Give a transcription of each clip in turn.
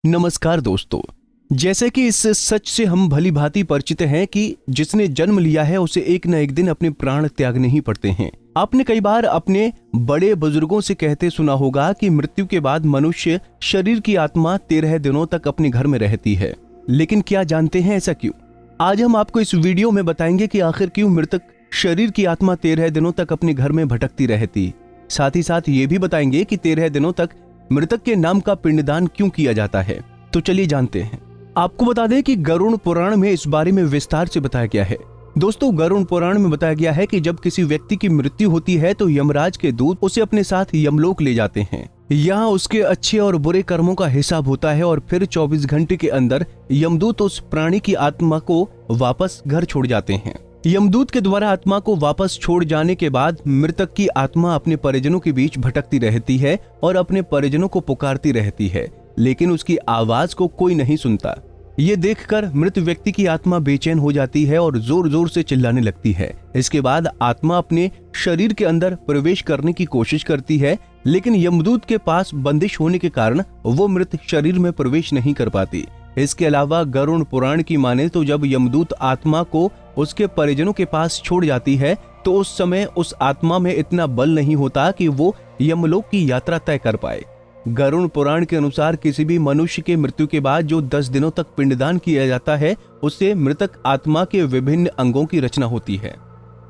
नमस्कार दोस्तों। जैसे कि इस सच से हम भली भांति परिचित हैं कि जिसने जन्म लिया है उसे एक न एक दिन अपने प्राण त्यागने ही पड़ते हैं। आपने कई बार अपने बड़े बुजुर्गों से कहते सुना होगा कि मृत्यु के बाद मनुष्य शरीर की आत्मा 13 दिनों तक अपने घर में रहती है। लेकिन क्या जानते हैं ऐसा क्यों? आज हम आपको इस वीडियो में बताएंगे कि आखिर क्यों मृतक शरीर की आत्मा 13 दिनों तक अपने घर में भटकती रहती। साथ ही साथ ये भी बताएंगे कि 13 दिनों तक मृतक के नाम का पिंडदान क्यों किया जाता है। तो चलिए जानते हैं। आपको बता दें कि गरुड़ पुराण में इस बारे में विस्तार से बताया गया है। दोस्तों, गरुड़ पुराण में बताया गया है कि जब किसी व्यक्ति की मृत्यु होती है तो यमराज के दूत उसे अपने साथ यमलोक ले जाते हैं। यहाँ उसके अच्छे और बुरे कर्मों का हिसाब होता है और फिर 24 घंटे के अंदर यमदूत उस प्राणी की आत्मा को वापस घर छोड़ जाते हैं। यमदूत के द्वारा आत्मा को वापस छोड़ जाने के बाद मृतक की आत्मा अपने परिजनों के बीच भटकती रहती है और अपने परिजनों को पुकारती रहती है, लेकिन उसकी आवाज को कोई नहीं सुनता। ये देखकर मृत व्यक्ति की आत्मा बेचैन हो जाती है और जोर जोर से चिल्लाने लगती है। इसके बाद आत्मा अपने शरीर के अंदर प्रवेश करने की कोशिश करती है, लेकिन यमदूत के पास बंदिश होने के कारण वो मृत शरीर में प्रवेश नहीं कर पाती। इसके अलावा गरुड़ पुराण की माने तो जब यमदूत आत्मा को उसके परिजनों के पास छोड़ जाती है तो उस समय उस आत्मा में इतना बल नहीं होता कि वो यमलोक की यात्रा तय कर पाए। गरुड़ पुराण के अनुसार किसी भी मनुष्य के मृत्यु के बाद जो 10 दिनों तक पिंडदान किया जाता है उससे मृतक आत्मा के विभिन्न अंगों की रचना होती है,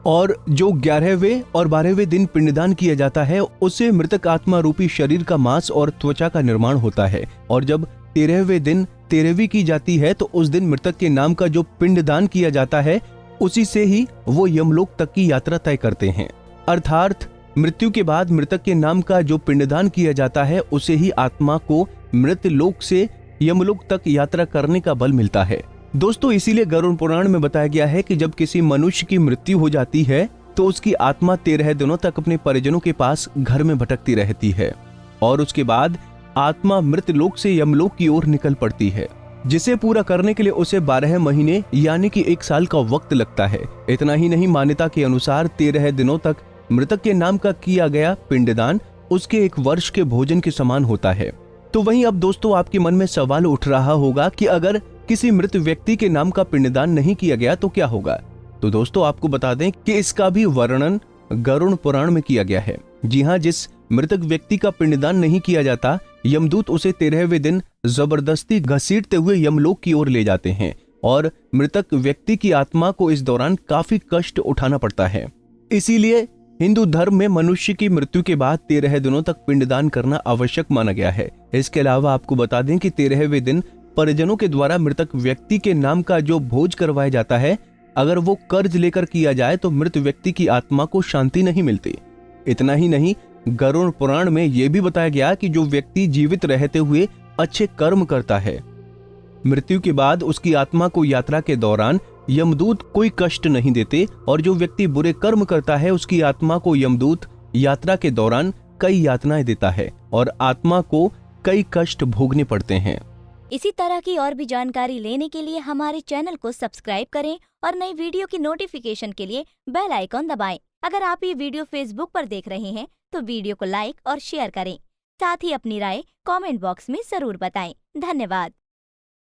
और जो 11वें और 12वें दिन पिंडदान किया जाता है उससे मृतक आत्मा रूपी शरीर का मांस और त्वचा का निर्माण होता है, और जब 13वें दिन 13वीं की जाती है तो उस दिन मृतक के नाम का जो पिंडदान किया जाता है उसी से ही वो यमलोक तक की यात्रा तय करते हैं। अर्थात मृत्यु के बाद मृतक के नाम का जो पिंडदान किया जाता है उसे ही आत्मा को मृत लोक से यमलोक तक यात्रा करने का बल मिलता है। दोस्तों, इसीलिए गरुड़ पुराण में बताया गया है कि जब किसी मनुष्य की मृत्यु हो जाती है तो उसकी आत्मा 13 दिनों तक अपने परिजनों के पास घर में भटकती रहती है और उसके बाद आत्मा मृत लोक से यमलोक की ओर निकल पड़ती है, जिसे पूरा करने के लिए उसे 12 महीने यानी कि 1 साल का वक्त लगता है। इतना ही नहीं, मान्यता के अनुसार 13 दिनों तक मृतक के नाम का किया गया पिंडदान उसके 1 वर्ष के भोजन के समान होता है। तो वहीं अब दोस्तों आपके मन में सवाल उठ रहा होगा कि अगर किसी मृत व्यक्ति के नाम का पिंडदान नहीं किया गया तो क्या होगा। तो दोस्तों आपको बता दें कि इसका भी वर्णन गरुड़ पुराण में किया गया है। जी हाँ, जिस मृतक व्यक्ति का पिंडदान नहीं किया जाता यमदूत उसे 13वें दिन जबरदस्ती घसीटते हुए यमलोक की ओर ले जाते हैं और मृतक व्यक्ति की आत्मा को इस दौरान काफी कष्ट उठाना पड़ता है। इसीलिए हिंदू धर्म में मनुष्य की मृत्यु के बाद 13 दिनों तक पिंडदान करना आवश्यक माना गया है। इसके अलावा आपको बता दें कि 13वें दिन परिजनों के द्वारा मृतक व्यक्ति के नाम का जो भोज करवाया जाता है, अगर वो कर्ज लेकर किया जाए तो मृत व्यक्ति की आत्मा को शांति नहीं मिलती। इतना ही नहीं, गरुड़ पुराण में यह भी बताया गया कि जो व्यक्ति जीवित रहते हुए अच्छे कर्म करता है, मृत्यु के बाद उसकी आत्मा को यात्रा के दौरान यमदूत कोई कष्ट नहीं देते, और जो व्यक्ति बुरे कर्म करता है उसकी आत्मा को यमदूत यात्रा के दौरान कई यातनाएं देता है और आत्मा को कई कष्ट भोगने पड़ते हैं। इसी तरह की और भी जानकारी लेने के लिए हमारे चैनल को सब्सक्राइब करें और नई वीडियो की नोटिफिकेशन के लिए बेल आइकॉन दबाएं। अगर आप ये वीडियो फेसबुक पर देख रहे हैं तो वीडियो को लाइक और शेयर करें। साथ ही अपनी राय कमेंट बॉक्स में जरूर बताएं। धन्यवाद।